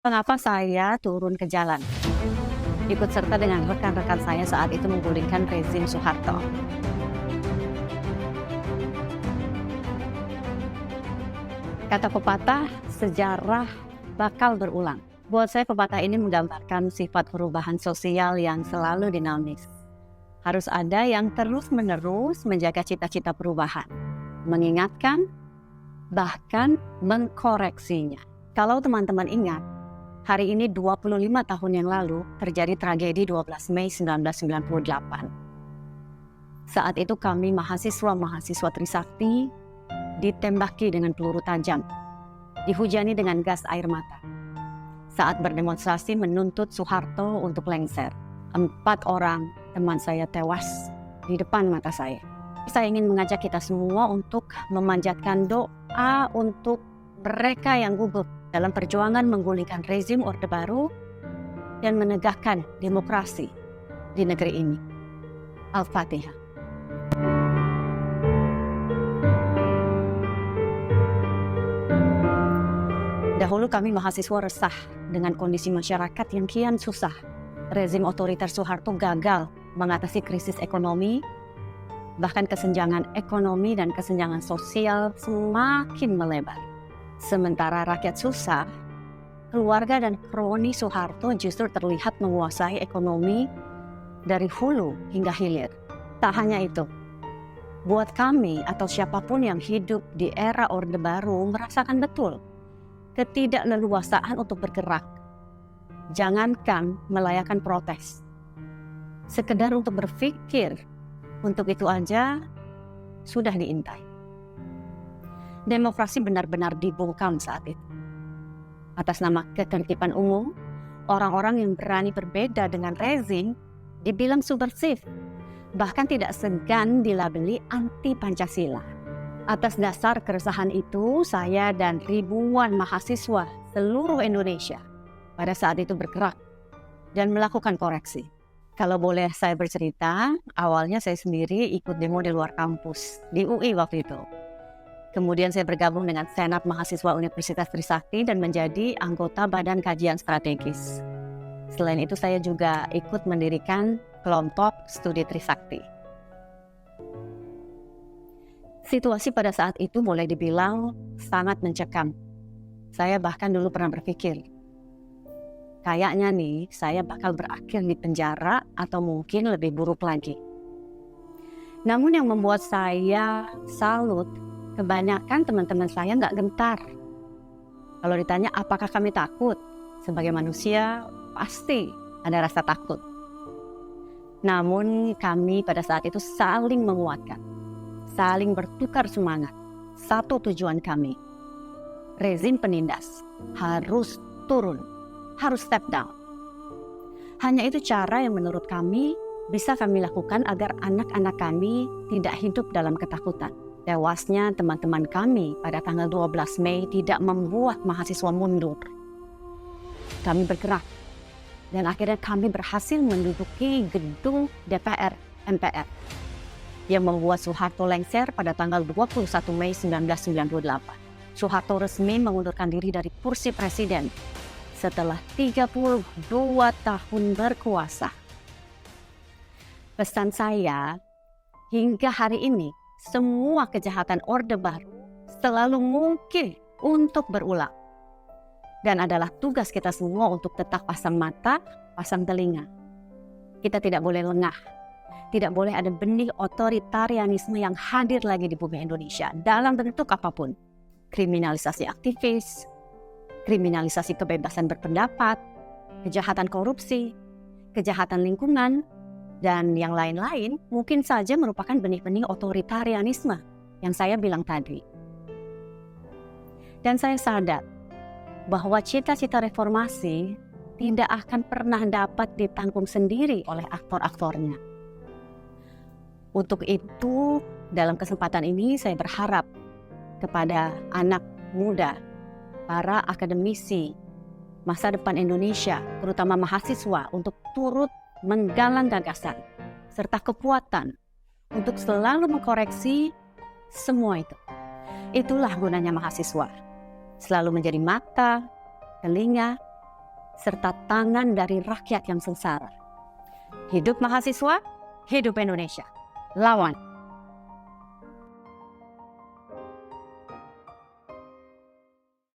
Mengapa saya turun ke jalan? Ikut serta dengan rekan-rekan saya saat itu menggulingkan rezim Soeharto. Kata pepatah, sejarah bakal berulang. Buat saya pepatah ini menggambarkan sifat perubahan sosial yang selalu dinamis. Harus ada yang terus-menerus menjaga cita-cita perubahan, mengingatkan, bahkan mengkoreksinya. Kalau teman-teman ingat, hari ini 25 tahun yang lalu terjadi tragedi 12 Mei 1998. Saat itu kami mahasiswa Trisakti ditembaki dengan peluru tajam, dihujani dengan gas air mata. Saat berdemonstrasi menuntut Soeharto untuk lengser, 4 orang teman saya tewas di depan mata saya. Saya ingin mengajak kita semua untuk memanjatkan doa untuk mereka yang gugur dalam perjuangan menggulingkan rezim Orde Baru dan menegakkan demokrasi di negeri ini. Al-Fatihah. Dahulu kami mahasiswa resah dengan kondisi masyarakat yang kian susah. Rezim otoriter Soeharto gagal mengatasi krisis ekonomi, bahkan kesenjangan ekonomi dan kesenjangan sosial semakin melebar. Sementara rakyat susah, keluarga dan kroni Soeharto justru terlihat menguasai ekonomi dari hulu hingga hilir. Tak hanya itu, buat kami atau siapapun yang hidup di era Orde Baru merasakan betul ketidakleluasaan untuk bergerak. Jangankan melayakan protes, sekedar untuk berpikir, untuk itu aja sudah diintai. Demokrasi benar-benar dibungkam saat itu. Atas nama ketertiban umum, orang-orang yang berani berbeda dengan rezim dibilang subversif, bahkan tidak segan dilabeli anti Pancasila. Atas dasar keresahan itu, saya dan ribuan mahasiswa seluruh Indonesia pada saat itu bergerak dan melakukan koreksi. Kalau boleh saya bercerita, awalnya saya sendiri ikut demo di luar kampus, di UI waktu itu. Kemudian saya bergabung dengan Senat Mahasiswa Universitas Trisakti dan menjadi anggota Badan Kajian Strategis. Selain itu saya juga ikut mendirikan kelompok studi Trisakti. Situasi pada saat itu boleh dibilang sangat mencekam. Saya bahkan dulu pernah berpikir, kayaknya nih saya bakal berakhir di penjara atau mungkin lebih buruk lagi. Namun yang membuat saya salut, kebanyakan teman-teman saya nggak gentar. Kalau ditanya apakah kami takut, sebagai manusia pasti ada rasa takut. Namun kami pada saat itu saling menguatkan, saling bertukar semangat. Satu tujuan kami, rezim penindas harus turun, harus step down. Hanya itu cara yang menurut kami bisa kami lakukan agar anak-anak kami tidak hidup dalam ketakutan. Tewasnya teman-teman kami pada tanggal 12 Mei tidak membuat mahasiswa mundur. Kami bergerak dan akhirnya kami berhasil menduduki gedung DPR MPR yang membuat Soeharto lengser pada tanggal 21 Mei 1998. Soeharto resmi mengundurkan diri dari kursi presiden setelah 32 tahun berkuasa. Pesan saya, hingga hari ini, semua kejahatan Orde Baru selalu mungkin untuk berulang. Dan adalah tugas kita semua untuk tetap pasang mata, pasang telinga. Kita tidak boleh lengah. Tidak boleh ada benih otoritarianisme yang hadir lagi di bumi Indonesia dalam bentuk apapun. Kriminalisasi aktivis, kriminalisasi kebebasan berpendapat, kejahatan korupsi, kejahatan lingkungan, dan yang lain-lain mungkin saja merupakan benih-benih otoritarianisme yang saya bilang tadi. Dan saya sadar bahwa cita-cita reformasi tidak akan pernah dapat ditanggung sendiri oleh aktor-aktornya. Untuk itu, dalam kesempatan ini saya berharap kepada anak muda, para akademisi, masa depan Indonesia, terutama mahasiswa, untuk turut menggalang gagasan serta kekuatan untuk selalu mengkoreksi semua itu. Itulah gunanya mahasiswa, selalu menjadi mata, telinga, serta tangan dari rakyat yang sengsara. Hidup mahasiswa, hidup Indonesia. Lawan.